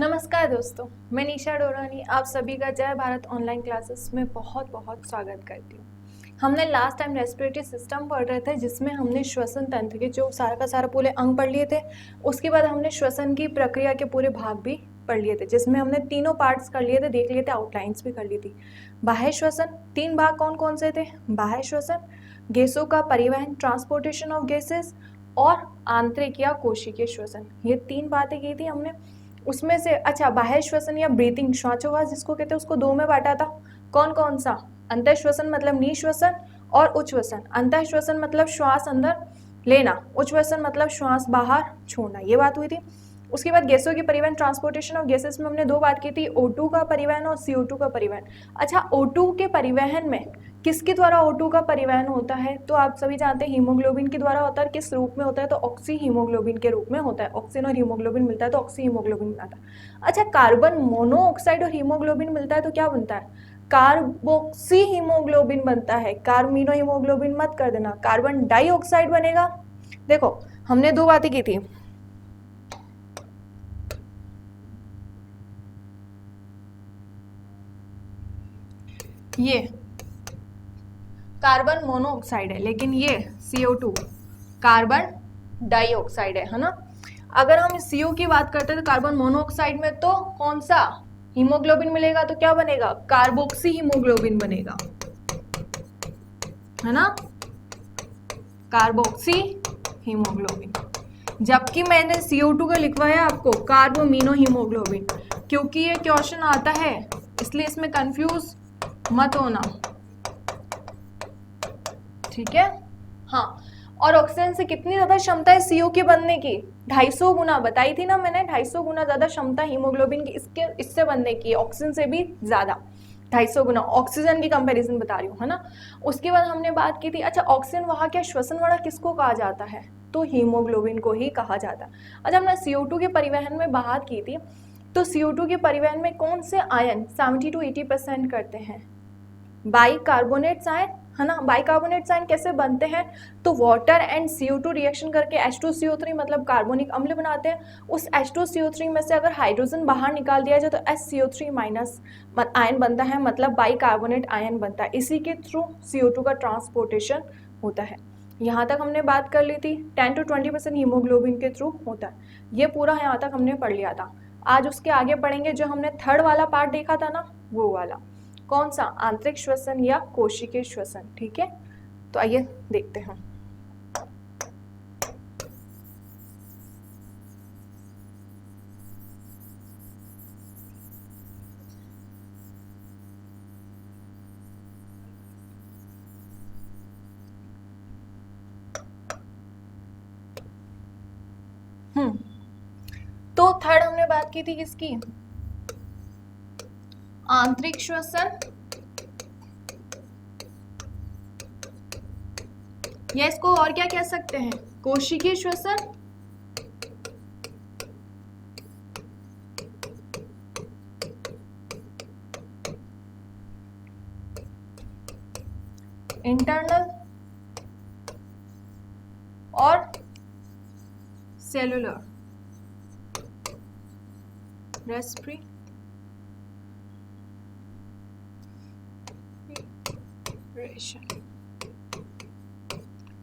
नमस्कार दोस्तों, मैं निशा डोरानी आप सभी का जय भारत ऑनलाइन क्लासेस में बहुत बहुत स्वागत करती हूँ। हमने लास्ट टाइम रेस्पिरेटरी सिस्टम पढ़ रहे थे जिसमें हमने श्वसन तंत्र के जो सारा का सारा पूरे अंग पढ़ लिए थे। उसके बाद हमने श्वसन की प्रक्रिया के पूरे भाग भी पढ़ लिए थे जिसमें हमने तीनों पार्ट्स कर लिए थे, देख लिए थे, आउटलाइंस भी कर ली थी। बाह्य श्वसन, तीन भाग कौन कौन से थे? बाह्य श्वसन, गैसों का परिवहन, ट्रांसपोर्टेशन ऑफ गैसेस, और आंतरिक या कोशिकीय श्वसन, ये तीन बातें की थी हमने। उसमें से अच्छा, बाह्य श्वसन या ब्रीथिंग, श्वासोच्छ्वास जिसको कहते हैं, उसको दो में बांटा था। कौन कौन सा? अंतः श्वसन मतलब निश्वसन, और उच्छ्वसन। अंतः श्वसन मतलब श्वास अंदर लेना, उच्छ्वसन मतलब श्वास बाहर छोड़ना, ये बात हुई थी। उसके बाद गैसों की परिवहन, ट्रांसपोर्टेशन ऑफ गैसेस में हमने दो बात की थी, O2 का परिवहन और CO2 का परिवहन। अच्छा, O2 के परिवहन में किसके द्वारा O2 का परिवहन होता है? तो आप सभी जानते हैं हीमोग्लोबिन के द्वारा होता है। किस रूप में होता है? तो ऑक्सी हीमोग्लोबिन के रूप में होता है। ऑक्सीजन और हीमोग्लोबिन मिलता है तो ऑक्सी हीमोग्लोबिन बनाता है। अच्छा, कार्बन मोनोऑक्साइड और हीमोग्लोबिन मिलता है तो क्या बनता है? कार्बोक्सी हीमोग्लोबिन बनता है। कार्बिनो हीमोग्लोबिन मत कर देना, कार्बन डाइऑक्साइड बनेगा। देखो, हमने दो बातें की थी। ये कार्बन मोनोऑक्साइड है, लेकिन ये CO2 कार्बन डाइऑक्साइड है ना। अगर हम CO की बात करते हैं तो कार्बन मोनोऑक्साइड में तो कौन सा हीमोग्लोबिन मिलेगा? तो क्या बनेगा? कार्बोक्सी हीमोग्लोबिन बनेगा, है ना, कार्बोक्सी हीमोग्लोबिन। जबकि मैंने CO2 का लिखवाया आपको कार्बोमिनो हीमोग्लोबिन, क्योंकि ये क्वेश्चन आता है इसलिए इसमें कंफ्यूज मत होना, ठीक है। हाँ, और ऑक्सीजन से कितनी ज्यादा क्षमता है CO के बनने की? 250 गुना बताई थी ना मैंने, 250 गुना ज्यादा क्षमता हीमोग्लोबिन की इससे बनने की, ऑक्सीजन से भी ज्यादा 250 गुना, ऑक्सीजन की कंपैरिजन बता रही हूँ, है ना। उसके बाद हमने बात की थी, अच्छा ऑक्सीजन वहाँ क्या श्वसन वाला किसको कहा जाता है? तो हीमोग्लोबिन को ही कहा जाता है। अच्छा, हमने CO2 के परिवहन में बात की थी, तो CO2 के परिवहन में कौन से आयन 70 to 80% करते हैं? बाइकार्बोनेट्स आयन, है ना। बाइकार्बोनेट्स आयन कैसे बनते हैं? तो वाटर एंड CO2 रिएक्शन करके H2CO3 मतलब कार्बोनिक अम्ल बनाते हैं। उस H2CO3 में से अगर हाइड्रोजन बाहर निकाल दिया जाए तो HCO3 माइनस आयन बनता है, मतलब बाइकार्बोनेट आयन बनता है। इसी के थ्रू CO2 का ट्रांसपोर्टेशन होता है। यहाँ तक हमने बात कर ली थी। 10 to 20% हीमोग्लोबिन के थ्रू होता है। ये पूरा यहाँ तक हमने पढ़ लिया था। आज उसके आगे पढ़ेंगे, जो हमने थर्ड वाला पार्ट देखा था ना, वो वाला कौन सा? आंतरिक श्वसन या कोशिकीय श्वसन, ठीक है। तो आइए देखते हैं। तो थर्ड हमने बात की थी किसकी? आंतरिक श्वसन, या इसको और क्या कह सकते हैं? कोशिकीय श्वसन, इंटरनल और सेलुलर रेस्पिरेशन।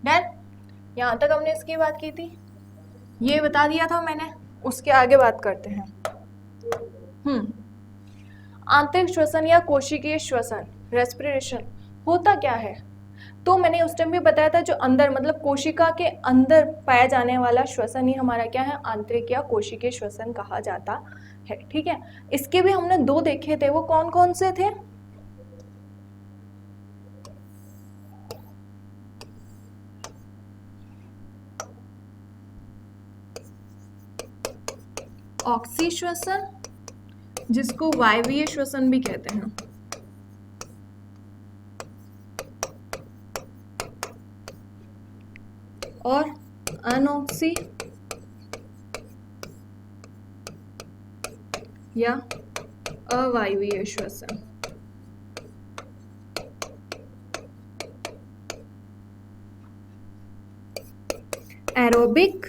डन, यहां तक हमने इसकी बात की थी, ये बता दिया था मैंने। उसके आगे बात करते हैं। आंतरिक श्वसन या कोशिकीय श्वसन, रेस्पिरेशन होता क्या है? तो मैंने उस टाइम भी बताया था, जो अंदर मतलब कोशिका के अंदर पाया जाने वाला श्वसन ही हमारा क्या है? आंतरिक या कोशिकीय श्वसन कहा जाता है, ठीक है। इसके भी हमने दो देखे थे, वो कौन कौन से थे? ऑक्सी श्वसन, जिसको वायवीय श्वसन भी कहते हैं, और अनऑक्सी या अवायवीय श्वसन। Aerobic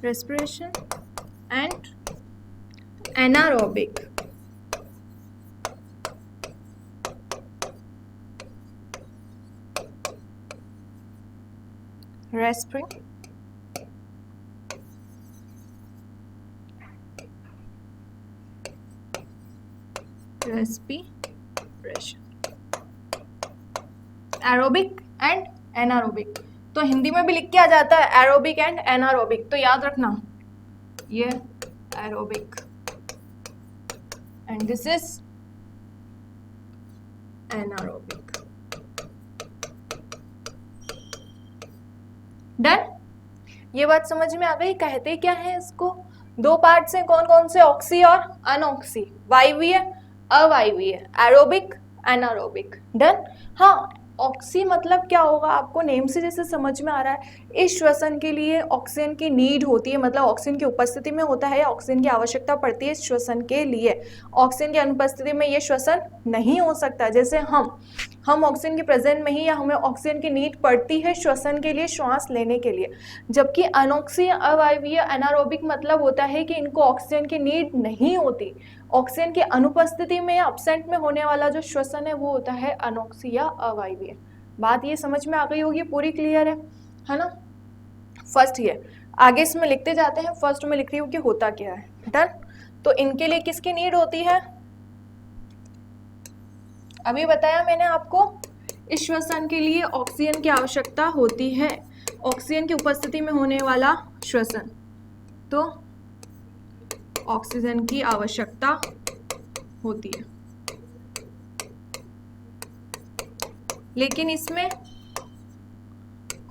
respiration and anaerobic. Respiration aerobic and anaerobic. तो हिंदी में भी लिख के आ जाता है एरोबिक एंड एनारोबिक, तो याद रखना ये aerobic and this is anaerobic. Done. ये बात समझ में आ गई। कहते क्या है इसको, दो पार्ट से, कौन कौन से, ऑक्सी और अनऑक्सी, वायवीय अवायवीय, एरोबिक एनारोबिक। डन। हाँ, ऑक्सी मतलब क्या होगा, आपको नेम से जैसे समझ में आ रहा है, इस श्वसन के लिए ऑक्सीजन की नीड होती है, मतलब ऑक्सीजन की उपस्थिति में होता है, ऑक्सीजन की आवश्यकता पड़ती है इस श्वसन के लिए। ऑक्सीजन की अनुपस्थिति में ये श्वसन नहीं हो सकता। जैसे हम ऑक्सीजन के प्रेजेंट में ही, या हमें ऑक्सीजन की नीड पड़ती है श्वसन के लिए, श्वास लेने के लिए। जबकि अनॉक्सी अवायवीय एनारोबिक मतलब होता है कि इनको ऑक्सीजन की नीड नहीं होती। ऑक्सीजन की अनुपस्थिति में या अपसेंट में होने वाला जो श्वसन है वो होता है अनॉक्सी या अवायवीय। बात ये समझ में आ गई होगी, पूरी क्लियर है ना। फर्स्ट ये आगे इसमें लिखते जाते हैं। फर्स्ट में लिख रही हूँ कि होता क्या है। डन। तो इनके लिए किसकी नीड होती है, अभी बताया मैंने आपको, इस श्वसन के लिए ऑक्सीजन की आवश्यकता होती है, ऑक्सीजन की उपस्थिति में होने वाला श्वसन, तो ऑक्सीजन की आवश्यकता होती है। लेकिन इसमें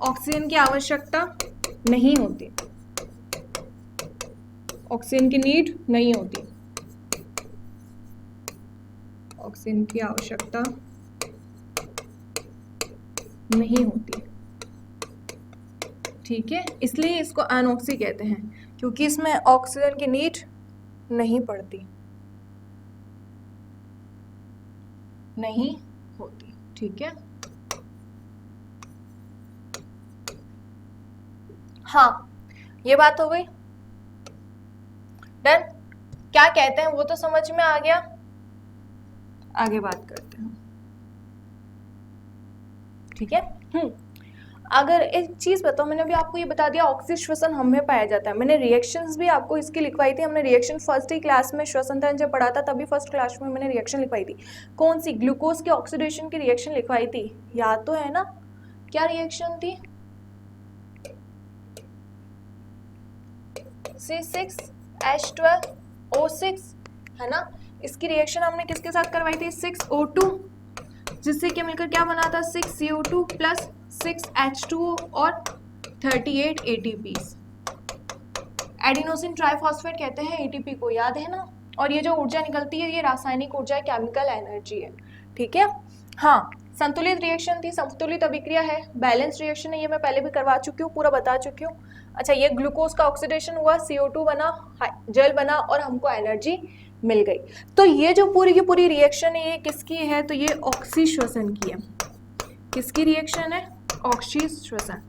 ऑक्सीजन की आवश्यकता नहीं होती, ऑक्सीजन की नीड नहीं होती, ऑक्सीजन की आवश्यकता नहीं होती। ठीक है, इसलिए इसको अनऑक्सी कहते हैं, क्योंकि इसमें ऑक्सीजन की नीड नहीं पड़ती, नहीं होती। ठीक है, हाँ, ये बात हो गई। डन। क्या कहते हैं वो तो समझ में आ गया, आगे बात करते हैं। ठीक है। अगर एक चीज बताओ, मैंने अभी आपको ये बता दिया ऑक्सी श्वसन हम में पाया जाता है। मैंने रिएक्शंस भी आपको इसकी लिखवाई थी, हमने रिएक्शन फर्स्ट ही क्लास में श्वसन तंत्र जब पढ़ा था तभी फर्स्ट क्लास में मैंने रिएक्शन लिखवाई थी। कौन सी, ग्लूकोज के ऑक्सीडेशन की रिएक्शन लिखवाई थी, याद तो है ना। क्या रिएक्शन थी, C6H12O6 है ना। इसकी रिएक्शन हमने किसके साथ करवाई थी, 6O2, जिससे क्या मिलकर क्या बना था, 6CO2 प्लस 6H2O और 38 ATPs। एडिनोसिन ट्राइफॉस्फेट कहते हैं ATP को, याद है ना। और ये जो ऊर्जा निकलती है ये रासायनिक ऊर्जा है, केमिकल एनर्जी है। ठीक है। हाँ, संतुलित रिएक्शन थी, संतुलित अभिक्रिया है, बैलेंस रिएक्शन है, ये मैं पहले भी करवा चुकी हूँ, पूरा बता चुकी हूँ। अच्छा, ये ग्लूकोज का ऑक्सीडेशन हुआ, CO2 बना, जल बना और हमको एनर्जी मिल गई। तो ये जो पूरी की पूरी रिएक्शन है ये किसकी है, तो ये ऑक्सी श्वसन की है। किसकी रिएक्शन है, ऑक्सी श्वसन।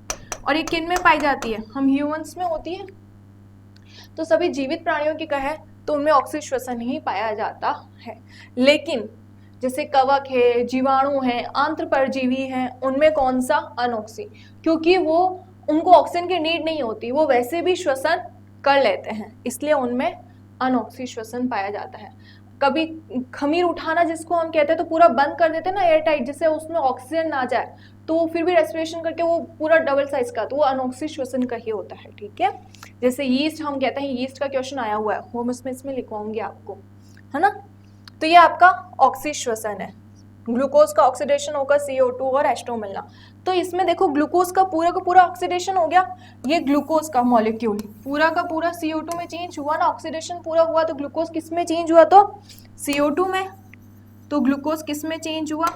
और ये किन में पाई जाती है, हम ह्यूमंस में होती है। तो सभी जीवित प्राणियों की कहे तो उनमें ऑक्सी श्वसन ही पाया जाता है। लेकिन जैसे कवक है, जीवाणु है, आंत्र परजीवी है, उनमें कौन सा, अनऑक्सी, क्योंकि वो उनको ऑक्सीजन की नीड नहीं होती, वो वैसे भी श्वसन कर लेते हैं, इसलिए उनमें अनऑक्सी श्वसन पाया जाता है। कभी खमीर उठाना जिसको हम कहते हैं तो पूरा बंद कर देते हैं ना एयर टाइट, जिससे उसमें ऑक्सीजन ना जाए, तो फिर भी रेस्पिरेशन करके वो पूरा डबल साइज का, तो वो अनऑक्सी श्वसन का ही होता है। ठीक है। जैसे यीस्ट हम कहते हैं, यीस्ट का क्वेश्चन आया हुआ है, वो मैं इसमें लिखवाऊंगी आपको, है ना। तो ये आपका ऑक्सी श्वसन है, ग्लूकोज का ऑक्सीडेशन होगा, CO2 और H2O मिलना। तो इसमें देखो ग्लूकोज का पूरा ऑक्सीडेशन हो गया, ये ग्लूकोज का मॉलिक्यूल पूरा का पूरा CO2 में चेंज हुआ ना, ऑक्सीडेशन पूरा हुआ, तो ग्लूकोज किस में चेंज हुआ, तो CO2 में। तो ग्लूकोज किस में चेंज हुआ,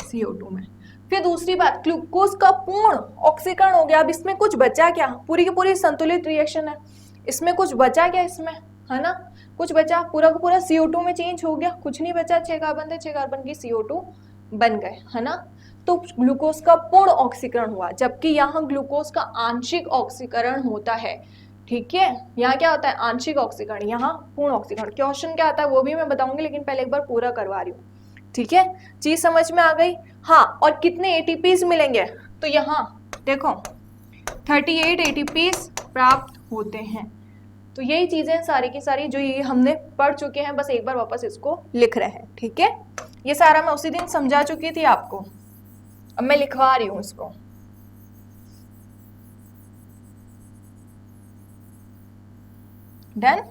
CO2 में। फिर दूसरी बात, ग्लूकोज का पूर्ण ऑक्सीकरण हो गया। अब इसमें कुछ बचा क्या, पूरी की पूरी संतुलित रिएक्शन है, इसमें कुछ बचा क्या, इसमें है ना कुछ बचा, पूरा का पूरा CO2 में चेंज हो गया, कुछ नहीं बचा, 6 कार्बन थे, 6 कार्बन की CO2 बन गए, है ना। तो ग्लूकोज का पूर्ण ऑक्सीकरण हुआ, जबकि यहाँ ग्लूकोज का आंशिक ऑक्सीकरण होता है। ठीक है। यहाँ क्या होता है, आंशिक ऑक्सीकरण, यहाँ पूर्ण ऑक्सीकरण। क्वेश्चन क्या आता है वो भी मैं बताऊंगी, लेकिन पहले एक बार पूरा करवा रही हूँ। ठीक है, चीज समझ में आ गई। हाँ, और कितने एटीपीज मिलेंगे, तो यहाँ देखो 38 एटीपीज प्राप्त होते हैं। तो यही चीजें सारी की सारी जो ये हमने पढ़ चुके हैं, बस एक बार वापस इसको लिख रहे हैं। ठीक है, ये सारा मैं उसी दिन समझा चुकी थी आपको, अब मैं लिखवा रही हूँ इसको। डन।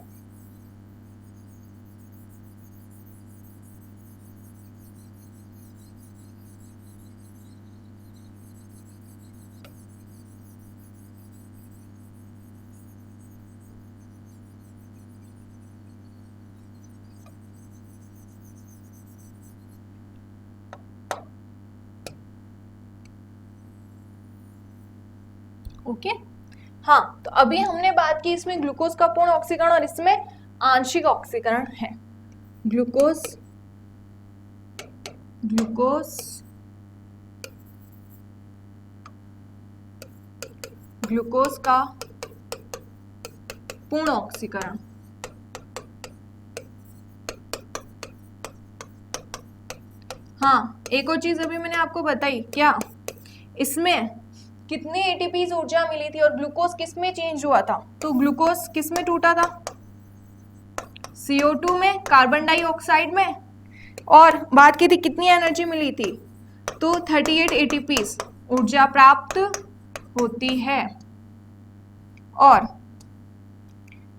ओके हाँ, तो अभी हमने बात की इसमें ग्लूकोज का पूर्ण ऑक्सीकरण और इसमें आंशिक ऑक्सीकरण है। ग्लूकोज ग्लूकोज ग्लूकोज का पूर्ण ऑक्सीकरण। हाँ, एक और चीज अभी मैंने आपको बताई, क्या इसमें कितनी एटीपीज ऊर्जा मिली थी और ग्लूकोज किस में चेंज हुआ था, तो ग्लूकोज किस में टूटा था, CO2 में, कार्बन डाइऑक्साइड में, और बात की थी कितनी एनर्जी मिली थी, तो 38 एटीपीज ऊर्जा प्राप्त होती है। और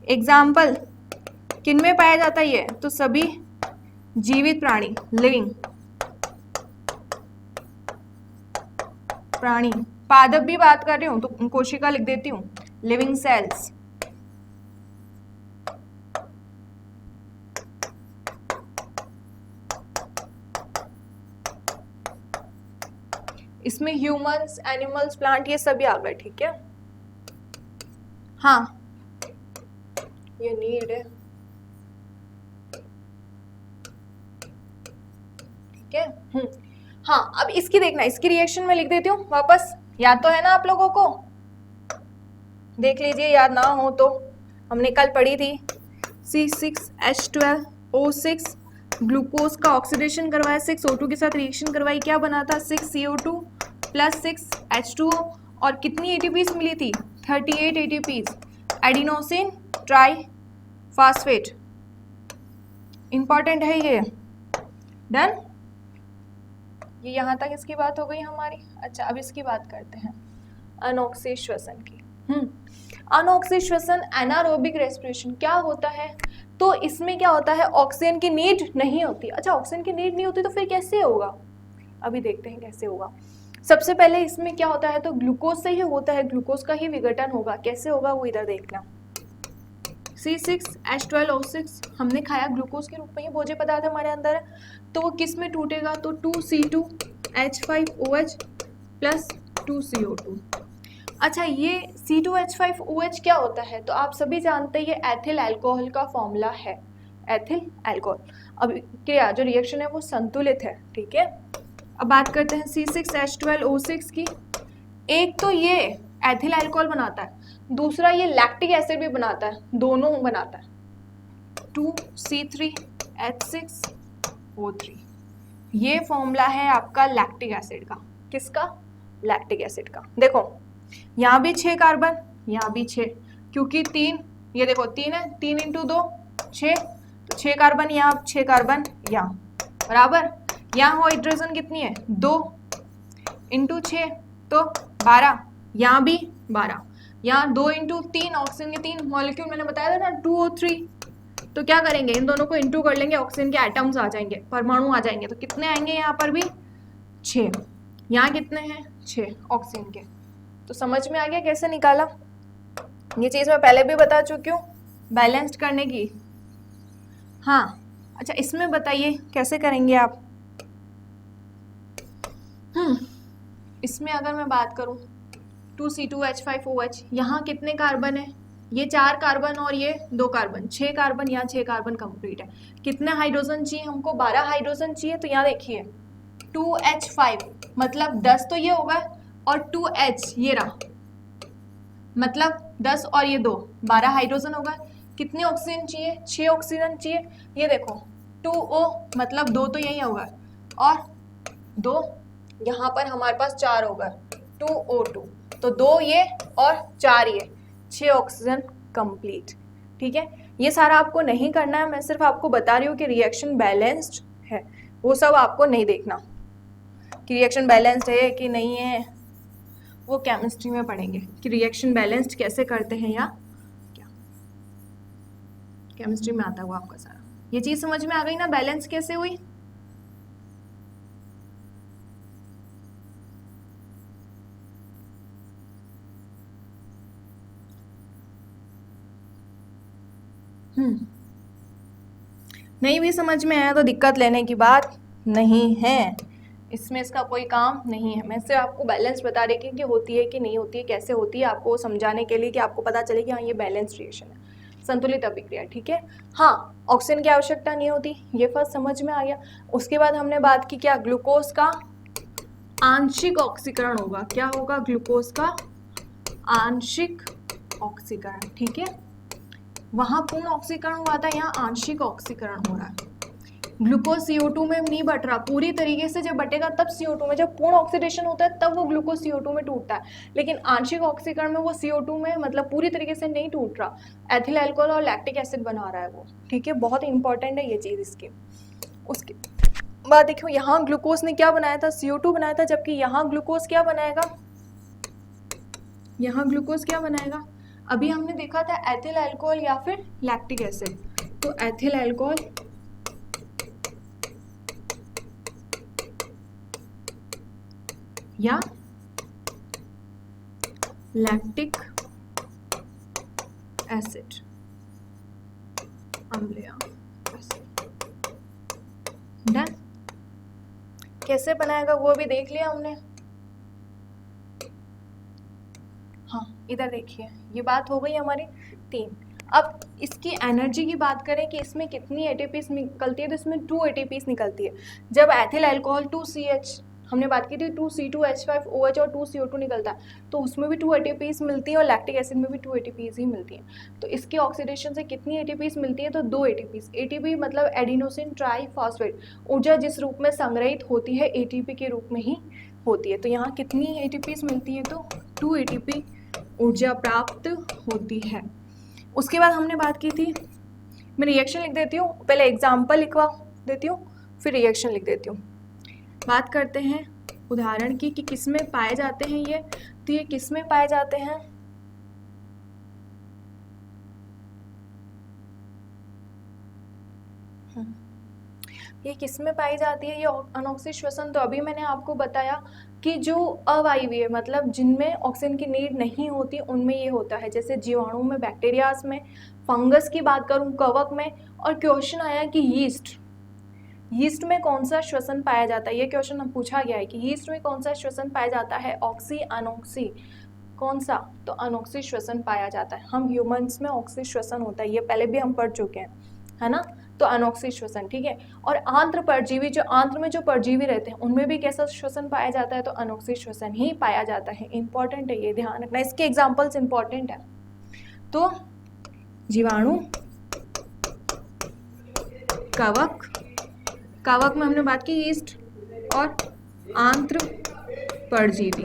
एग्जाम्पल किन में पाया जाता है ये, तो सभी जीवित प्राणी, लिविंग प्राणी, पादप भी बात कर रही हूं तो कोशिका लिख देती हूं, लिविंग सेल्स। इसमें ह्यूमंस, एनिमल्स, प्लांट ये सभी आ गए। ठीक है, हाँ ये नीड है। ठीक है, हाँ, अब इसकी देखना, इसकी रिएक्शन में लिख देती हूँ वापस, याद तो है ना आप लोगों को, देख लीजिए याद ना हो तो, हमने कल पढ़ी थी C6H12O6, ग्लूकोज का ऑक्सीडेशन करवाया 6O2 के साथ, रिएक्शन करवाई, क्या बना था 6CO2 प्लस 6H2O, और कितनी एटीपीज मिली थी 38 एटीपीज, एडिनोसिन ट्राइफॉस्फेट, इंपॉर्टेंट है ये। डन, ये यहाँ तक इसकी बात हो गई हमारी। अच्छा, अब इसकी बात करते हैं अनॉक्सी श्वसन की। अनॉक्सी श्वसन, एनारोबिक रेस्पिरेशन क्या होता है, तो इसमें क्या होता है, ऑक्सीजन की नीड नहीं होती। अच्छा, ऑक्सीजन की नीड नहीं होती तो फिर कैसे होगा, अभी देखते हैं कैसे होगा। सबसे पहले इसमें क्या होता है, तो ग्लूकोज से ही होता है, ग्लूकोज का ही विघटन होगा। कैसे होगा वो इधर देखना, C6H12O6 हमने खाया, ग्लूकोज के रूप में ही भोज्य पदार्थ हमारे अंदर है, तो वो किस में टूटेगा, तो 2C2H5OH प्लस 2CO2। अच्छा, ये C2H5OH क्या होता है, तो आप सभी जानते हैं ये एथिल अल्कोहल का फॉर्मूला है, एथिल अल्कोहल। अब क्या जो रिएक्शन है वो संतुलित है। ठीक है, अब बात करते हैं C6H12O6 की। एक तो ये एथिल अल्कोहल बनाता है, दूसरा ये लैक्टिक एसिड भी बनाता है, दोनों बनाता है, 2C3H6O3। ये फॉर्मूला है आपका लैक्टिक एसिड का, किसका, लैक्टिक एसिड का। देखो यहाँ भी 6 कार्बन, यहाँ भी 6, क्योंकि 3, ये देखो 3 है, 3 × 2 6, तो 6 कार्बन यहाँ, 6 कार्बन यहाँ, बराबर। यहाँ हाइड्रोजन कितनी है, 2 × 6 तो 12, यहाँ भी 12, यहाँ 2 × 3, ऑक्सीजन के 3 मॉलिक्यूल मैंने बताया था ना 2O3, तो क्या करेंगे, इन दोनों को इंटू कर लेंगे, ऑक्सीजन के एटम्स आ जाएंगे, परमाणु आ जाएंगे, तो कितने आएंगे यहाँ पर भी 6, यहाँ कितने हैं 6 ऑक्सीजन के। तो समझ में आ गया कैसे निकाला, ये चीज़ मैं पहले भी बता चुकी हूँ बैलेंस्ड करने की। हाँ, अच्छा इसमें बताइए कैसे करेंगे आप। इसमें अगर मैं बात करूँ 2C2H5OH, यहाँ कितने कार्बन है, ये 4 कार्बन और ये 2 कार्बन, 6 कार्बन, यहाँ 6 कार्बन कंप्लीट है। कितने हाइड्रोजन चाहिए हमको, 12 हाइड्रोजन चाहिए, तो यहाँ देखिए 2H5 मतलब 10 तो ये होगा, और 2H ये रहा, मतलब 10 और ये 2, 12 हाइड्रोजन होगा। कितने ऑक्सीजन चाहिए? 6 ऑक्सीजन चाहिए। ये देखो 2O मतलब 2 तो यही होगा और 2 यहाँ पर हमारे पास 4 होगा 2O2, तो 2 ये और 4 ये, 6 ऑक्सीजन कंप्लीट। ठीक है, ये सारा आपको नहीं करना है, मैं सिर्फ आपको बता रही हूँ कि रिएक्शन बैलेंस्ड है, वो सब आपको नहीं देखना कि रिएक्शन बैलेंस्ड है कि नहीं है, वो केमिस्ट्री में पढ़ेंगे कि रिएक्शन बैलेंस्ड कैसे करते हैं या क्या, केमिस्ट्री में आता है वो आपका सारा। ये चीज़ समझ में आ गई ना, बैलेंस कैसे हुई? नहीं भी समझ में आया तो दिक्कत लेने की बात नहीं है, इसमें इसका कोई काम नहीं है। मैं सिर्फ आपको बैलेंस बता रही थी कि होती है कि नहीं होती है, कैसे होती है, आपको समझाने के लिए कि आपको पता चले कि हाँ ये बैलेंस रिएक्शन है, संतुलित अभिक्रिया। ठीक है, हाँ ऑक्सीजन की आवश्यकता नहीं होती, ये फर्स्ट समझ में आ गया। उसके बाद हमने बात की क्या, ग्लूकोज का आंशिक ऑक्सीकरण होगा। क्या होगा? ग्लूकोज का आंशिक ऑक्सीकरण। ठीक है, वहां पूर्ण ऑक्सीकरण हुआ था, यहाँ आंशिक ऑक्सीकरण हो रहा है। ग्लूकोज CO2 में नहीं बट रहा पूरी तरीके से, जब बटेगा तब CO2 में, जब पूर्ण ऑक्सीडेशन होता है तब वो ग्लूकोज CO2 में टूटता है, लेकिन आंशिक ऑक्सीकरण में वो CO2 में मतलब पूरी तरीके से नहीं टूट रहा, एथिल अल्कोहल और लैक्टिक एसिड बना रहा है वो। ठीक है, बहुत इंपॉर्टेंट है ये चीज़ इसकी। उसके बाद देखो यहाँ ग्लूकोज ने क्या बनाया था, CO2 बनाया था, जबकि यहाँ ग्लूकोज क्या बनाएगा, यहाँ ग्लूकोज क्या बनाएगा, अभी हमने देखा था एथिल अल्कोहल या फिर लैक्टिक एसिड, तो एथिल अल्कोहल या लैक्टिक एसिड, अम्लीय एसिड। डन। कैसे बनाएगा वो भी देख लिया हमने। हाँ इधर देखिए, ये बात हो गई हमारी 3। अब इसकी एनर्जी की बात करें कि इसमें कितनी ATPs निकलती है, तो इसमें 2 ATPs निकलती है। जब एथिल अल्कोहल 2CH हमने बात की थी 2C2H5OH और 2CO2 निकलता है, तो उसमें भी 2 ATPs मिलती है और लैक्टिक एसिड में भी 2 ATPs ही मिलती हैं। तो इसके ऑक्सीडेशन से कितनी ATPs मिलती है, तो 2 ATPs। ATP मतलब एडिनोसिन ट्राईफॉस्फेट, ऊर्जा जिस रूप में संग्रहित होती है ATP के रूप में ही होती है। तो यहाँ कितनी ATPs मिलती है, तो 2 ATP ऊर्जा प्राप्त होती है। उसके बाद हमने बात की थी, मैं रिएक्शन लिख देती हूँ, पहले एग्जाम्पल लिखवा देती हूँ फिर रिएक्शन लिख देती हूँ। बात करते हैं उदाहरण की कि किस में पाए जाते हैं ये, तो ये किस में पाए जाते हैं, ये किस में पाई जाती है, ये अनॉक्सी श्वसन। तो अभी मैंने आपको बताया कि जो अवायवीय मतलब जिनमें ऑक्सीजन की नीड नहीं होती उनमें ये होता है, जैसे जीवाणु में, बैक्टीरियाज में, फंगस की बात करूं कवक में। और क्वेश्चन आया कि यीस्ट में कौन सा श्वसन पाया जाता है, ये क्वेश्चन हम पूछा गया है कि यीस्ट में कौन सा श्वसन पाया जाता है, ऑक्सी अनॉक्सी, कौन सा, तो अनॉक्सी श्वसन पाया जाता है। हम ह्यूमंस में ऑक्सी श्वसन होता है, ये पहले भी हम पढ़ चुके हैं, है ना, तो अनॉक्सी श्वसन। ठीक है, और आंत्र परजीवी, जो आंत्र में जो परजीवी रहते हैं उनमें भी कैसा श्वसन पाया जाता है, तो अनॉक्सी श्वसन ही पाया जाता है। इंपॉर्टेंट है, ये ध्यान रखना, इसके एग्जाम्पल्स इंपॉर्टेंट है। तो जीवाणु, कवक में हमने बात की यीस्ट, और आंत्र परजीवी।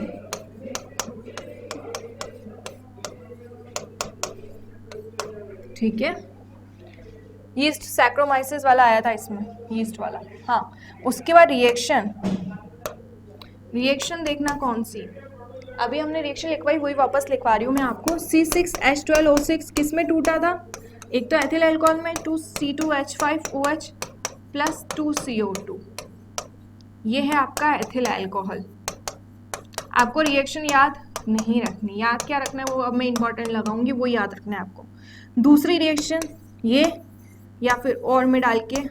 ठीक है, यीस्ट सैक्रोमाइसिस वाला आया था इसमें, यीस्ट वाला। हाँ, उसके बाद रिएक्शन देखना कौन सी, अभी हमने रिएक्शन लिखवाई वही वापस लिखवा रही हूँ मैं आपको। C6H12O6 किस में टूटा था, एक तो एथिल अल्कोहल में 2C2H5OH प्लस 2CO2, ये है आपका एथिल अल्कोहल। आपको रिएक्शन याद नहीं रखनी, याद क्या रखना है वो अब मैं इंपॉर्टेंट लगाऊंगी, वो याद रखना है आपको। दूसरी रिएक्शन ये, या फिर और में डाल के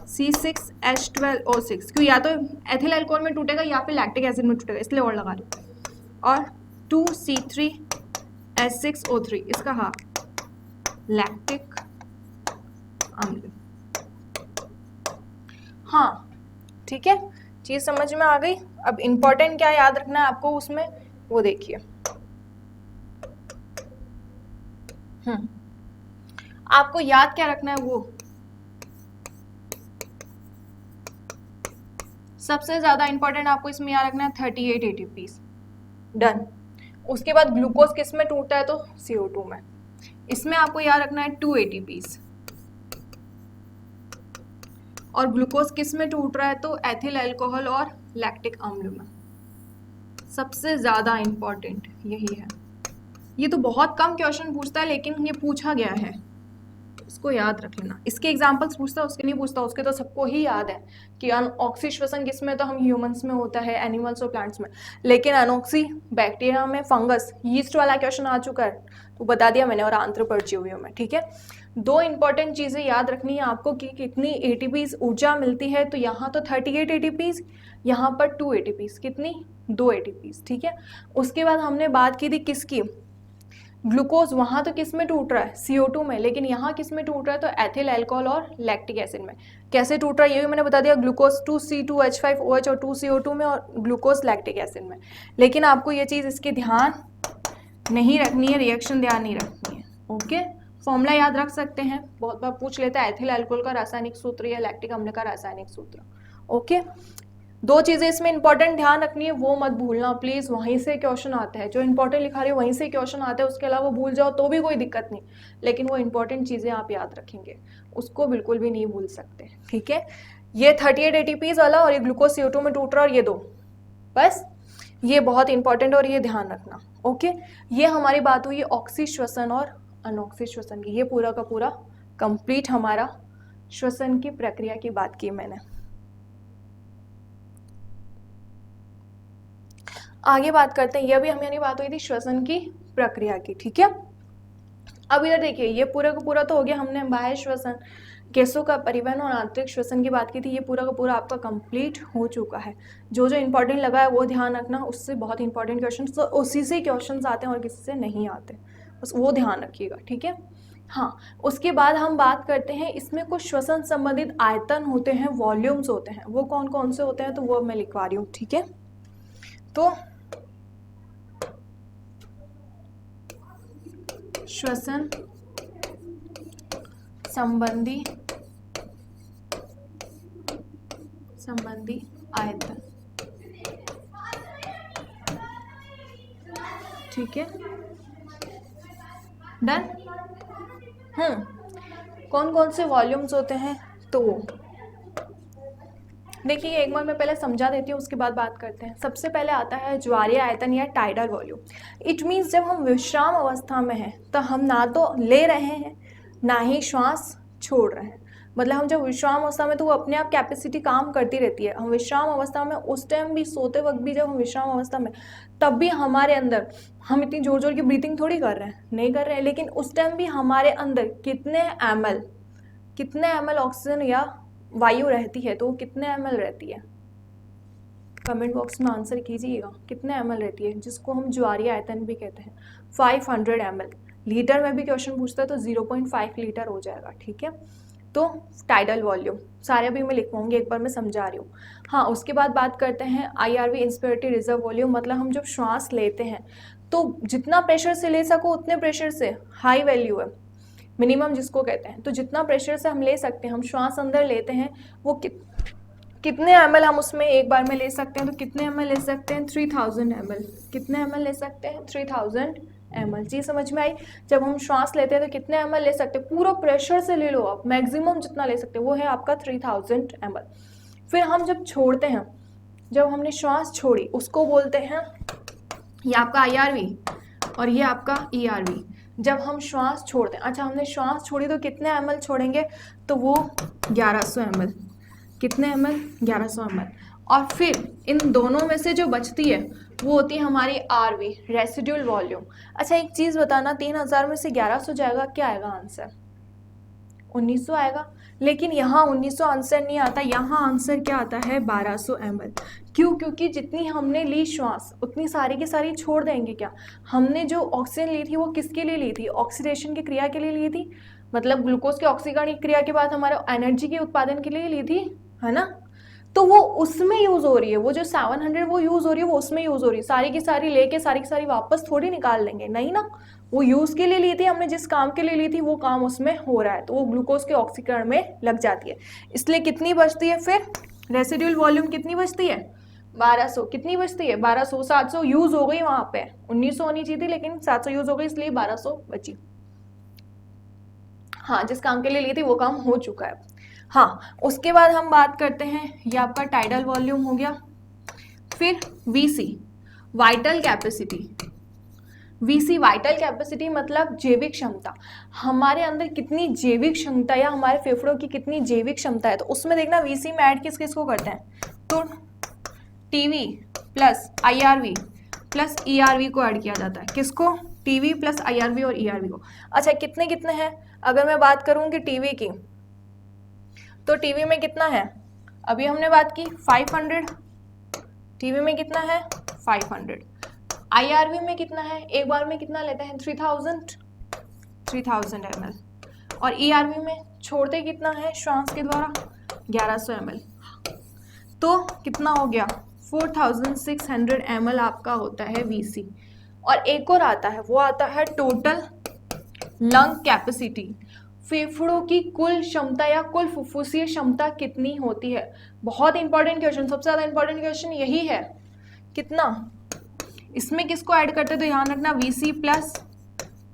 C6H12O6, क्यों या तो एथिल अल्कोहल में टूटेगा या फिर लैक्टिक एसिड में टूटेगा, इसलिए और लगा दो। और 2C3H6O3 इसका हाँ लैक्टिक अम्ल। हाँ ठीक है, चीज़ समझ में आ गई। अब इम्पोर्टेंट क्या याद रखना है आपको उसमें, वो देखिए। आपको याद क्या रखना है, वो सबसे ज्यादा इंपॉर्टेंट आपको इसमें याद रखना है 38 एटीपीज। डन। उसके बाद ग्लूकोज किस में टूटता है, तो CO2 में। इसमें आपको याद रखना है 2 एटीपीज। और ग्लूकोज किस में टूट रहा है, तो एथिल अल्कोहल और लैक्टिक अम्ल में। सबसे ज्यादा इंपॉर्टेंट यही है। ये तो बहुत कम क्वेश्चन पूछता है, लेकिन ये पूछा गया है, इसको याद रख लेना। इसके एग्जांपल्स पूछता है, उसके नहीं पूछता, उसके तो सबको ही याद है कि अनऑक्सी श्वसन किस में, तो हम ह्यूमंस में होता है, एनिमल्स और प्लांट्स में। लेकिन अनऑक्सी बैक्टीरिया में, फंगस, यीस्ट वाला क्वेश्चन आ चुका है तो बता दिया मैंने, और आंत्र परजीवियों में। ठीक है, 2 इंपॉर्टेंट चीजें याद रखनी है आपको कि कितनी एटीपीज ऊर्जा मिलती है। तो यहाँ तो 38 एटीपीज, यहाँ पर 2 एटीपीज, कितनी, 2 एटीपीज। ठीक है, उसके बाद हमने बात की थी किसकी, ग्लूकोज। वहां तो किस में टूट रहा है, CO2 में, लेकिन यहाँ किस में टूट रहा है, तो एथिल अल्कोहल और लैक्टिक एसिड में। कैसे टूट रहा है ये भी मैंने बता दिया, ग्लूकोज 2C2H5OH और 2CO2 में, और ग्लूकोज लैक्टिक एसिड में। लेकिन आपको ये चीज इसकी ध्यान नहीं रखनी है, रिएक्शन ध्यान नहीं रखनी है। ओके, फॉर्मूला याद रख सकते हैं, बहुत बार पूछ लेता है एथिल अल्कोहल का रासायनिक सूत्र या लैक्टिक अम्ल का रासायनिक सूत्र। ओके, 2 चीजें इसमें इंपॉर्टेंट ध्यान रखनी है, वो मत भूलना प्लीज, वहीं से क्वेश्चन आता है। जो इंपॉर्टेंट लिखा रही है वहीं से क्वेश्चन आता है, उसके अलावा भूल जाओ तो भी कोई दिक्कत नहीं, लेकिन वो इंपॉर्टेंट चीजें आप याद रखेंगे, उसको बिल्कुल भी नहीं भूल सकते। ठीक है, ये 38 एटीपीज वाला और ये ग्लूकोज CO2 में टूट रहा है, और ये 2, बस ये बहुत इंपॉर्टेंट, और ये ध्यान रखना। ओके, ये हमारी बात हुई ऑक्सी श्वसन और अनऑक्सी श्वसन की। ये पूरा का पूरा कंप्लीट हमारा श्वसन की प्रक्रिया की बात की मैंने। आगे बात करते हैं, यह भी हमारी बात हुई थी श्वसन की प्रक्रिया की। ठीक है, अब इधर देखिए, ये पूरा का पूरा तो हो गया, हमने बाह्य श्वसन, गैसों का परिवहन और आंतरिक श्वसन की बात की थी। ये पूरा का पूरा आपका कंप्लीट हो चुका है। जो जो इंपॉर्टेंट लगा है वो ध्यान रखना, उससे बहुत इंपॉर्टेंट क्वेश्चन तो उसी से क्वेश्चन आते हैं और किसी से नहीं आते, बस वो ध्यान रखिएगा। ठीक है, हाँ, उसके बाद हम बात करते हैं, इसमें कुछ श्वसन संबंधित आयतन होते हैं, वॉल्यूम्स होते हैं, वो कौन कौन से होते हैं, तो वो मैं लिखवा रही हूँ। ठीक है, तो श्वसन संबंधी आयतन। ठीक है, डन। कौन कौन से वॉल्यूम्स होते हैं, तो देखिए एक बार मैं पहले समझा देती हूँ, उसके बाद बात करते हैं। सबसे पहले आता है ज्वारीय आयतन या टाइडल वॉल्यूम। इट मीन्स जब हम विश्राम अवस्था में हैं तो हम ना तो ले रहे हैं ना ही श्वास छोड़ रहे हैं। मतलब हम जब विश्राम अवस्था में, तो वो अपने आप कैपेसिटी काम करती रहती है। हम विश्राम अवस्था में, उस टाइम भी, सोते वक्त भी, जब हम विश्राम अवस्था में, तब भी हमारे अंदर, हम इतनी जोर जोर की ब्रीथिंग थोड़ी कर रहे हैं, नहीं कर रहे हैं, लेकिन उस टाइम भी हमारे अंदर कितने ml ऑक्सीजन या वायु रहती है, तो वो कितने ml रहती है, कमेंट बॉक्स में आंसर कीजिएगा, कितने ml रहती है, जिसको हम ज्वारीय आयतन भी कहते हैं। 500 ml। लीटर में भी क्वेश्चन पूछता है तो 0.5 लीटर हो जाएगा। ठीक है, तो टाइडल वॉल्यूम सारे भी मैं लिखवाऊंगी, एक बार मैं समझा रही हूँ। हाँ, उसके बाद बात करते हैं IRV इंस्पिरेटरी रिजर्व वॉल्यूम। मतलब हम जब श्वास लेते हैं तो जितना प्रेशर से ले सको उतने प्रेशर से, हाई वैल्यू है मिनिमम जिसको कहते हैं, तो जितना प्रेशर से हम ले सकते हैं, हम श्वास अंदर लेते हैं, वो कितने ml हम उसमें एक बार में ले सकते हैं, तो कितने ml ले सकते हैं, 3000 ml। कितने ml ले सकते हैं, 3000 ml। जी समझ में आई। जब हम श्वास लेते हैं तो कितने ml ले सकते हैं, पूरा प्रेशर से ले लो आप, मैक्सिमम जितना ले सकते हैं वो है आपका 3000 ml। फिर हम जब छोड़ते हैं, जब हमने श्वास छोड़ी, उसको बोलते हैं, ये आपका IRV और ये आपका ERV। जब हम श्वास छोड़ते हैं, अच्छा हमने श्वास छोड़ी तो कितने ml छोड़ेंगे, तो वो 1100 ml। कितने ml, 1100 ml। और फिर इन दोनों में से जो बचती है वो होती है हमारी RV, रेसिड्यूल वॉल्यूम। अच्छा एक चीज बताना, 3000 में से 1100 जाएगा, क्या आएगा आंसर, 1900 आएगा। लेकिन यहाँ 1900 आंसर नहीं आता, यहाँ आंसर क्या आता है, 1200 ml। क्यों, क्योंकि जितनी हमने ली श्वास उतनी सारी की सारी छोड़ देंगे क्या। हमने जो ऑक्सीजन ली थी वो किसके लिए ली थी, ऑक्सीडेशन की क्रिया के लिए ली थी, मतलब ग्लूकोज के ऑक्सीकरण की क्रिया के बाद हमारा एनर्जी के उत्पादन के लिए ली थी, है ना। तो वो उसमें यूज हो रही है, वो जो 700 वो यूज हो रही है, वो उसमें यूज हो रही है। सारी की सारी लेके सारी की सारी वापस थोड़ी निकाल लेंगे, नहीं ना, वो यूज के लिए ली थी हमने, जिस काम के लिए ली थी वो काम उसमें हो रहा है, तो वो ग्लूकोज के ऑक्सीकरण में लग जाती है। इसलिए कितनी बचती है फिर, रेसिड्यूल वॉल्यूम कितनी बचती है, 1200। कितनी बचती है, 1200। 700 यूज हो गई वहां पे, 1900 होनी चाहिए थी लेकिन 700 यूज हो गई, इसलिए 1200 बची। हाँ, जिस काम के लिए ली थी वो काम हो चुका है। हाँ, उसके बाद हम बात करते हैं, ये आपका टाइडल वॉल्यूम हो गया। फिर VC, vital capacity. VC vital capacity मतलब जैविक क्षमता, हमारे अंदर कितनी जैविक क्षमता या हमारे फेफड़ों की कितनी जैविक क्षमता है। तो उसमें देखना वीसी में ऐड किस किस को करते हैं, तो TV plus IRV plus ERV को ऐड किया जाता है। किसको, टीवी प्लस आईआरवी और ईआरवी को। अच्छा, कितने कितने हैं, अगर मैं बात करूं कि टीवी की, तो टीवी में कितना है, अभी हमने बात की 500, टीवी में कितना है 500। आईआरवी में कितना है, एक बार में कितना लेते हैं 3000 ml। और ईआरवी में छोड़ते कितना है श्वास के द्वारा 1100 ml। तो कितना हो गया 4600 ml आपका होता है वीसी। और एक और आता है, वो आता है टोटल लंग कैपेसिटी, फेफड़ों की कुल क्षमता या कुल फुफ्फुसीय क्षमता कितनी होती है। बहुत इंपॉर्टेंट क्वेश्चन, सबसे ज्यादा इंपॉर्टेंट क्वेश्चन यही है, कितना। इसमें किसको ऐड करते हैं, तो ध्यान रखना वीसी प्लस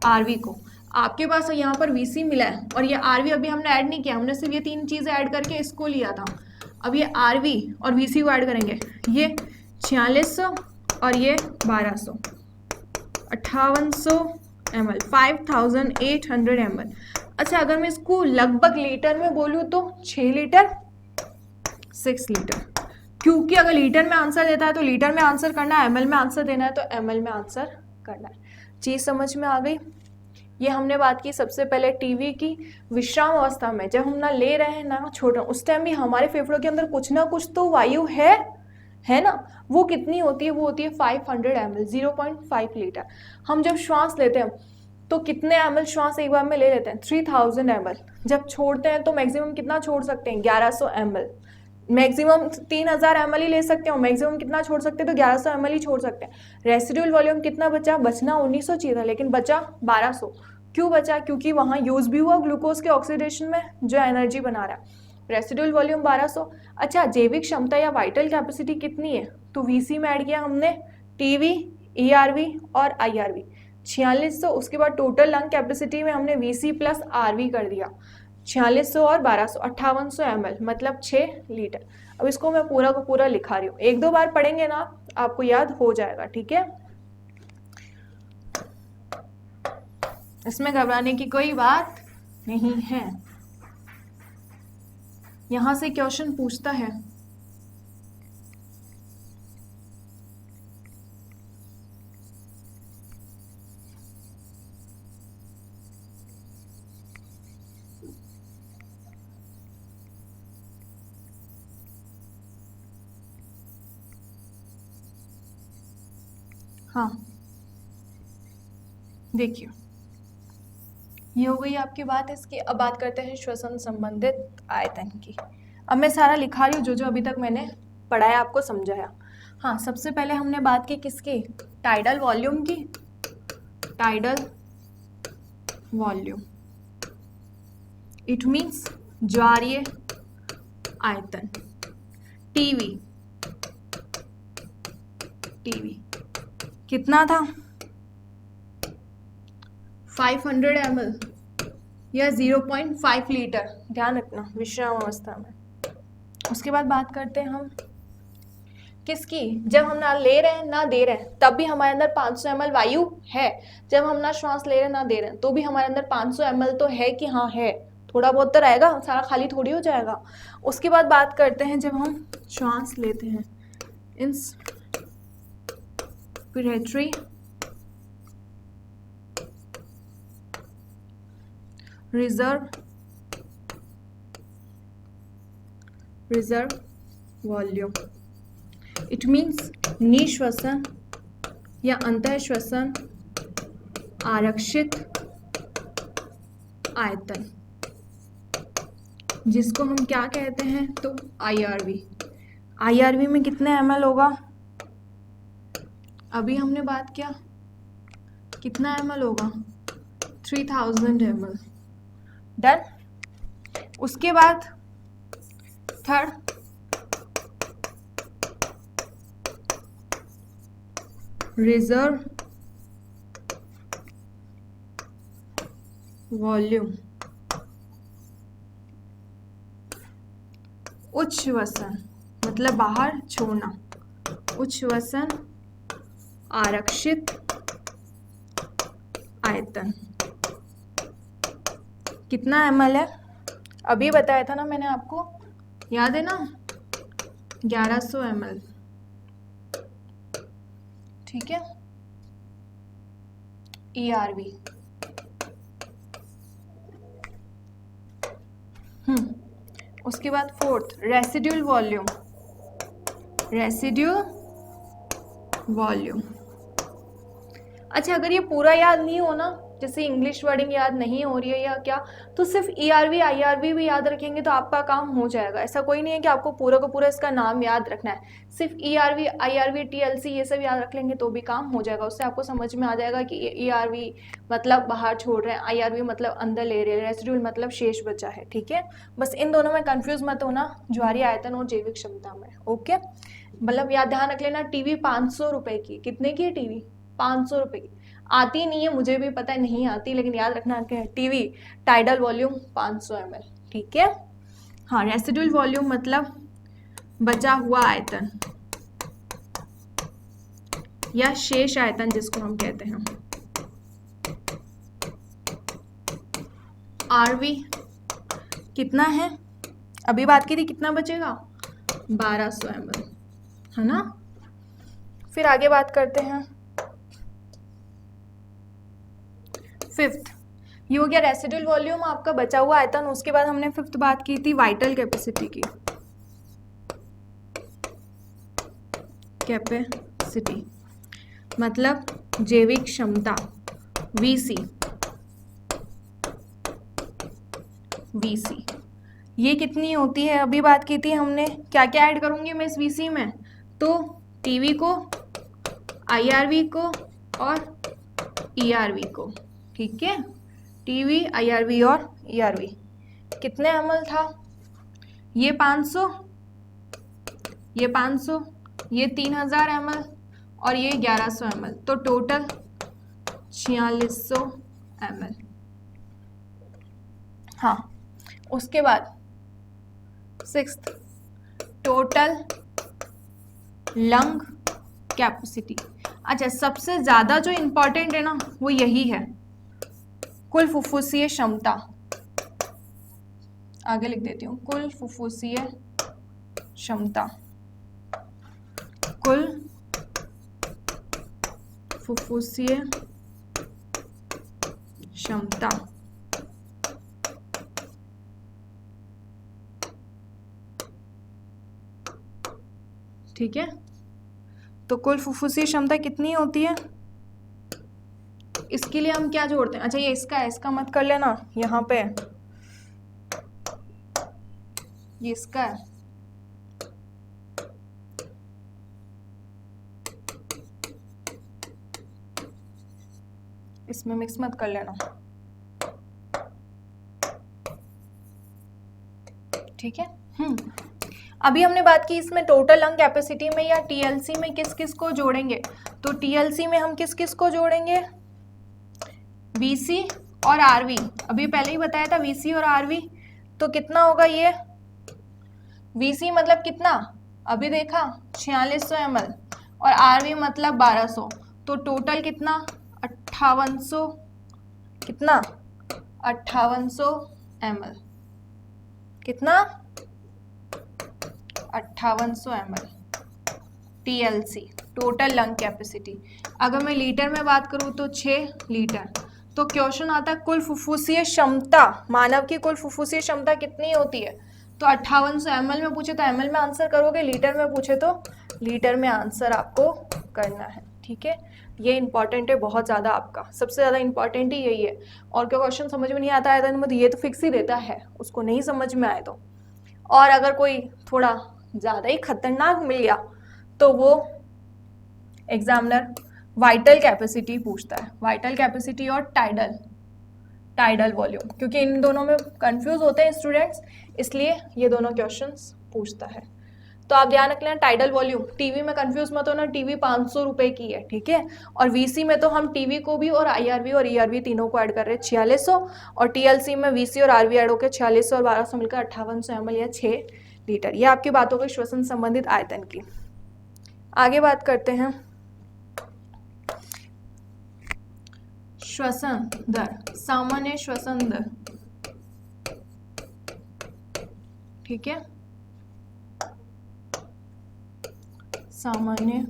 आरवी को। आपके पास यहाँ पर वीसी मिला है और ये आरवी अभी हमने ऐड नहीं किया, हमने सिर्फ ये तीन चीजें ऐड करके इसको लिया था। अब ये आरवी और वीसी को ऐड करेंगे, ये 4600 और ये 1200, 5800 ml, 5800 ml। अच्छा, अगर मैं इसको लगभग लीटर में बोलूँ तो 6 लीटर 6 लीटर, क्योंकि अगर लीटर में आंसर देता है तो लीटर में आंसर करना है, एमएल में आंसर देना है तो एमएल में आंसर करना है। चीज समझ में आ गई। ये हमने बात की सबसे पहले टीवी की विश्राम अवस्था में, जब हम ना ले रहे हैं ना छोड़ रहे हैं, उस टाइम भी हमारे फेफड़ों के अंदर कुछ ना कुछ तो वायु है ना। वो कितनी होती है, वो होती है 500 ml, 0.5 लीटर। हम जब श्वास लेते हैं तो कितने ml श्वास एक बार में ले लेते हैं, 3000 ml। जब छोड़ते हैं तो मैक्सिमम कितना छोड़ सकते हैं, 1100 ml। मैक्सिमम 3000 ml ही ले सकते हो, मैक्सिमम कितना छोड़ सकते हैं, तो 1100 ml ही छोड़ सकते हैं। रेसिड्यूल वॉल्यूम कितना बचा, बचना 1900 चाहिए था लेकिन बचा 1200। क्यों बचा, क्योंकि वहां यूज भी हुआ ग्लूकोज के ऑक्सीडेशन में जो एनर्जी बना रहा है। Residual volume 1200। अच्छा, जैविक क्षमता या वाइटल कैपेसिटी कितनी है, तो वीसी में ऐड किया हमने टीवी, ईआरवी और आईआरवी 4600। उसके बाद टोटल लंग कैपेसिटी में हमने वीसी प्लस आरवी कर दिया, 4600 और 1200, 5800 ml मतलब 6 लीटर। अब इसको मैं पूरा को पूरा लिखा रही हूँ, एक दो बार पढ़ेंगे ना आपको याद हो जाएगा, ठीक है। इसमें घबराने की कोई बात नहीं है। यहां से क्वेश्चन पूछता है, हाँ देखिए ये हो गई आपकी बात इसकी। अब बात करते हैं श्वसन संबंधित आयतन की। अब मैं सारा लिखा रही हूँ जो जो अभी तक मैंने पढ़ाया आपको समझाया। हाँ, सबसे पहले हमने बात की किसकी, टाइडल वॉल्यूम की। टाइडल वॉल्यूम इट मीन्स ज्वारीय आयतन। टीवी कितना था 500 ml या 0.5 लीटर, ध्यान रखना विश्राम अवस्था में। उसके बाद बात करते हैं हम किसकी, जब हम ना ले रहे हैं ना दे रहे हैं तब भी हमारे अंदर 500 ml वायु है। जब हम ना श्वास ले रहे हैं ना दे रहे हैं तो भी हमारे अंदर 500 ml तो है कि हाँ है, थोड़ा बहुत तो रहेगा, सारा खाली थोड़ी हो जाएगा। उसके बाद बात करते हैं जब हम श्वास लेते हैं, inspiratory reserve volume it means निश्वसन या अंतःश्वसन आरक्षित आयतन, जिसको हम क्या कहते हैं, तो आईआरवी। IRV में कितने ml होगा? अभी हमने बात किया कितना ml होगा, 3000 ml। डन। उसके बाद थर्ड रिजर्व वॉल्यूम, उच्च वसन मतलब बाहर छोड़ना, उच्च वसन आरक्षित आयतन कितना ml है? अभी बताया था ना मैंने आपको, याद है ना, 1100 ml। ठीक है। ERV। उसके बाद fourth residual volume, residual volume. अच्छा, अगर ये पूरा याद नहीं हो ना, जैसे इंग्लिश वर्डिंग याद नहीं हो रही है या क्या, तो सिर्फ ERV IRV भी याद रखेंगे तो आपका काम हो जाएगा। ऐसा कोई नहीं है कि आपको पूरा का पूरा इसका नाम याद रखना है, सिर्फ ERV IRV TLC ये सब याद रख लेंगे तो भी काम हो जाएगा। उससे आपको समझ में आ जाएगा कि ERV मतलब बाहर छोड़ रहे हैं, IRV मतलब अंदर ले रहे हैं, रेसिड्यूल मतलब शेष बचा है। ठीक है, बस इन दोनों में कंफ्यूज मत होना, ज्वारीय आयतन और जैविक क्षमता में। ओके, मतलब याद ध्यान रख लेना, टीवी 500 रुपए की, कितने की है टीवी? 500 रुपए की। आती नहीं है, मुझे भी पता है नहीं आती, लेकिन याद रखना कि टीवी टाइडल वॉल्यूम 500 ml। ठीक है। हाँ, रेसिडुअल वॉल्यूम मतलब बचा हुआ आयतन या शेष आयतन जिसको हम कहते हैं। RV कितना है? अभी बात की थी, कितना बचेगा? 1200 ml, है ना। फिर आगे बात करते हैं फिफ्थ। ये हो गया रेसिडुअल वॉल्यूम, आपका बचा हुआ आयतन। उसके बाद हमने फिफ्थ बात की थी वाइटल कैपेसिटी की। कैपेसिटी मतलब जैविक क्षमता, VC। VC ये कितनी होती है? अभी बात की थी हमने। क्या क्या ऐड करूंगी मैं इस VC में? तो टीवी को, IRV को और ERV को। ठीक है, टीवी, IRV और ERV। कितने ml था? ये 500, ये 500, ये 3000 ml और ये 1100 ml, तो टोटल 4600 ml। हाँ, उसके बाद सिक्स्थ टोटल लंग कैपेसिटी। अच्छा, सबसे ज्यादा जो इंपॉर्टेंट है ना वो यही है, कुल फुफ्फुसीय क्षमता। आगे लिख देती हूँ, कुल फुफ्फुसीय क्षमता, कुल फुफ्फुसीय क्षमता। ठीक है, तो कुल फुफ्फुसीय क्षमता कितनी होती है? इसके लिए हम क्या जोड़ते हैं? अच्छा, ये इसका है, इसका मत कर लेना यहाँ पे, ये इसका है। इसमें मिक्स मत कर लेना। ठीक है। अभी हमने बात की इसमें टोटल लंग कैपेसिटी में या TLC में किस किस को जोड़ेंगे। तो TLC में हम किस किस को जोड़ेंगे? VC और RV। अभी पहले ही बताया था VC और RV। तो कितना होगा ये? VC मतलब कितना? अभी देखा 4600 ml और RV मतलब 1200, तो टोटल कितना? 5800। कितना? 5800 ml। कितना? 5800 ml TLC, total lung capacity. अगर मैं लीटर में बात करूँ तो 6 लीटर। तो क्वेश्चन आता है कुल फुफ्फुसीय क्षमता, मानव की कुल फुफ्फुसीय क्षमता कितनी होती है? तो 5800 ml में पूछे तो ml में आंसर करोगे, लीटर में पूछे तो लीटर में आंसर आपको करना है। ठीक है, ये इंपॉर्टेंट है बहुत ज़्यादा, आपका सबसे ज़्यादा इंपॉर्टेंट ही यही है। और क्या क्वेश्चन समझ में नहीं आता है तो ये तो फिक्स ही देता है, उसको नहीं समझ में आए तो। और अगर कोई थोड़ा ज़्यादा ही खतरनाक मिल गया तो वो एग्जामिनर वाइटल कैपेसिटी पूछता है, वाइटल कैपेसिटी और टाइडल वॉल्यूम, क्योंकि इन दोनों में कंफ्यूज होते हैं स्टूडेंट्स, इसलिए ये दोनों क्वेश्चंस पूछता है। तो आप ध्यान रख लेना टाइडल वॉल्यूम, टीवी में कंफ्यूज मत होना, टीवी 500 रुपए की है, ठीक है। और वीसी में तो हम टीवी को भी और आईआरवी और ईआरवी तीनों को ऐड कर रहे हैं 4600, और टीएलसी में वीसी और आरवी ऐड होकर 4600 और 1200 मिलकर 5800 ml या 6 लीटर। ये आपकी बात हो गई श्वसन संबंधित आयतन की। आगे बात करते हैं श्वसन दर, सामान्य श्वसन दर, ठीक है, सामान्य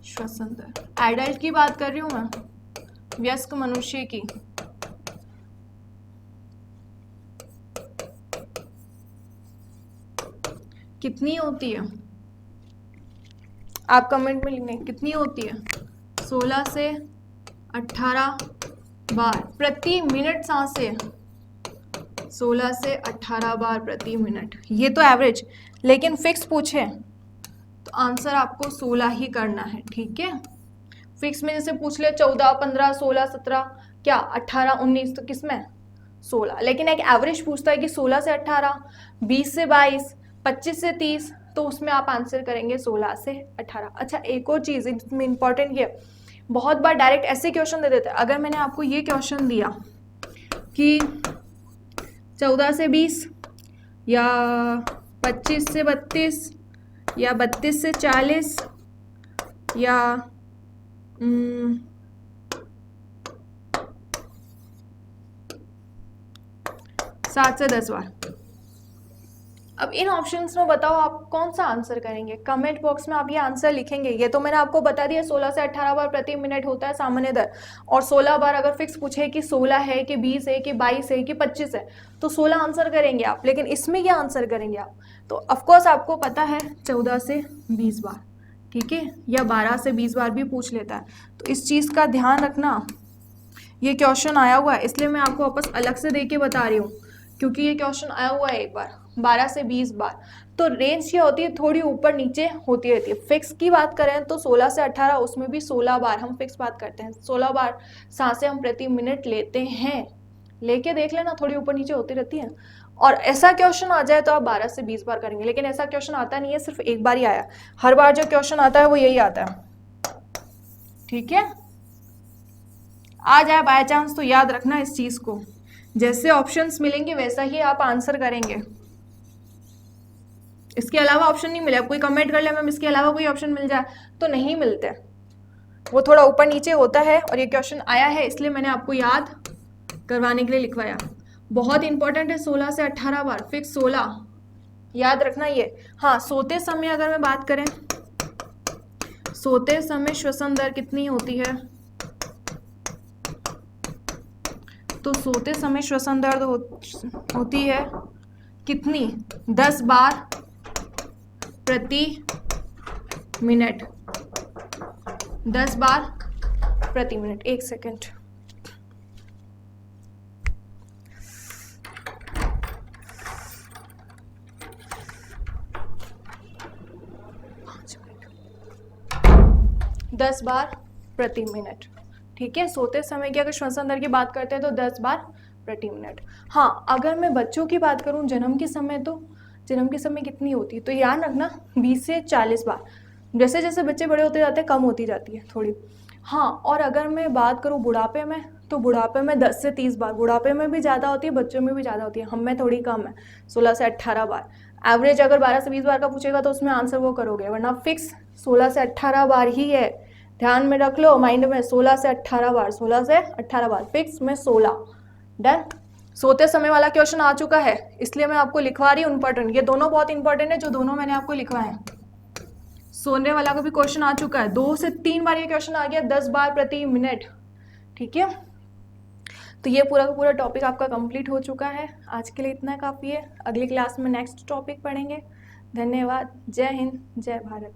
श्वसन दर। एडल्ट की बात कर रही हूं मैं, वयस्क मनुष्य की। कितनी होती है, आप कमेंट में लिखने कितनी होती है, 16 से 18 बार प्रति मिनट सांसें, 16 से 18 बार प्रति मिनट, ये तो एवरेज, लेकिन फिक्स पूछे तो आंसर आपको 16 ही करना है, ठीक है। फिक्स में जैसे पूछ ले 14, 15, 16, 17, क्या 18, 19, तो किसमें 16, लेकिन एक एवरेज पूछता है कि 16 से 18, 20 से 22, 25 से 30, तो उसमें आप आंसर करेंगे 16 से 18। अच्छा, एक और चीज़ इसमें इंपॉर्टेंट ये, बहुत बार डायरेक्ट ऐसे क्वेश्चन दे देते हैं। अगर मैंने आपको ये क्वेश्चन दिया कि 14 से 20 या 25 से 32 या 32 से 40 या 7 से 10 बार, अब इन ऑप्शंस में बताओ आप कौन सा आंसर करेंगे। कमेंट बॉक्स में आप ये आंसर लिखेंगे। ये तो मैंने आपको बता दिया 16 से 18 बार प्रति मिनट होता है सामान्य दर, और 16 बार अगर फिक्स पूछे कि 16 है कि 20 है कि 22 है कि 25 है तो 16 आंसर करेंगे आप, लेकिन इसमें क्या आंसर करेंगे आप, तो ऑफकोर्स आपको पता है 14 से 20 बार, ठीक है, या 12 से 20 बार भी पूछ लेता है। तो इस चीज़ का ध्यान रखना, ये क्वेश्चन आया हुआ है इसलिए मैं आपको वापस अलग से दे के बता रही हूँ, क्योंकि ये क्वेश्चन आया हुआ है एक बार 12 से 20 बार। तो रेंज क्या होती है, थोड़ी ऊपर नीचे होती रहती है। फिक्स की बात करें तो 16 से 18, उसमें भी 16 बार हम फिक्स बात करते हैं, 16 बार सांसें हम प्रति मिनट लेते हैं, लेके देख लेना, थोड़ी ऊपर नीचे होती रहती है। और ऐसा क्वेश्चन आ जाए तो आप 12 से 20 बार करेंगे, लेकिन ऐसा क्वेश्चन आता नहीं है, सिर्फ एक बार ही आया, हर बार जो क्वेश्चन आता है वो यही आता है, ठीक है। आ जाए बाय चांस तो याद रखना इस चीज को, जैसे ऑप्शंस मिलेंगे वैसा ही आप आंसर करेंगे, इसके अलावा ऑप्शन नहीं मिले। कोई कमेंट कर ले मैम इसके अलावा कोई ऑप्शन मिल जाए, तो नहीं मिलते, वो थोड़ा ऊपर नीचे होता है, और ये क्वेश्चन आया है इसलिए मैंने आपको याद करवाने के लिए लिखवाया। बहुत इंपॉर्टेंट है 16 से 18 बार फिक्स 16, याद रखना ये। हाँ, सोते समय अगर मैं बात करें, सोते समय श्वसन दर कितनी होती है, तो सोते समय श्वसन दर होती है कितनी, 10 बार प्रति मिनट, 10 बार प्रति मिनट। एक सेकेंड, दस बार प्रति मिनट, ठीक है। सोते समय की अगर श्वसन दर की बात करते हैं तो 10 बार प्रति मिनट। हाँ, अगर मैं बच्चों की बात करूं जन्म के समय, तो जन्म के समय कितनी होती है, तो याद रखना 20 से 40 बार, जैसे जैसे बच्चे बड़े होते जाते हैं कम होती जाती है थोड़ी। हाँ, और अगर मैं बात करूँ बुढ़ापे में, तो बुढ़ापे में 10 से 30 बार, बुढ़ापे में भी ज़्यादा होती है, बच्चों में भी ज़्यादा होती है, हम में थोड़ी कम है, 16 से 18 बार। एवरेज अगर 12 से 20 बार का पूछेगा तो उसमें आंसर वो करोगे, वरना फिक्स 16 से 18 बार ही है, ध्यान में रख लो माइंड में, 16 से 18 बार, 16 से 18 बार फिक्स में 16। डन। सोते समय वाला क्वेश्चन आ चुका है इसलिए मैं आपको लिखवा रही हूँ इंपॉर्टेंट, ये दोनों बहुत इंपॉर्टेंट है जो दोनों मैंने आपको लिखवाए हैं। सोने वाला का भी क्वेश्चन आ चुका है, 2 से 3 बार ये क्वेश्चन आ गया, 10 बार प्रति मिनट, ठीक है। तो ये पूरा का पूरा टॉपिक आपका कंप्लीट हो चुका है, आज के लिए इतना काफ़ी है। अगली क्लास में नेक्स्ट टॉपिक पढ़ेंगे। धन्यवाद। जय हिंद, जय भारत।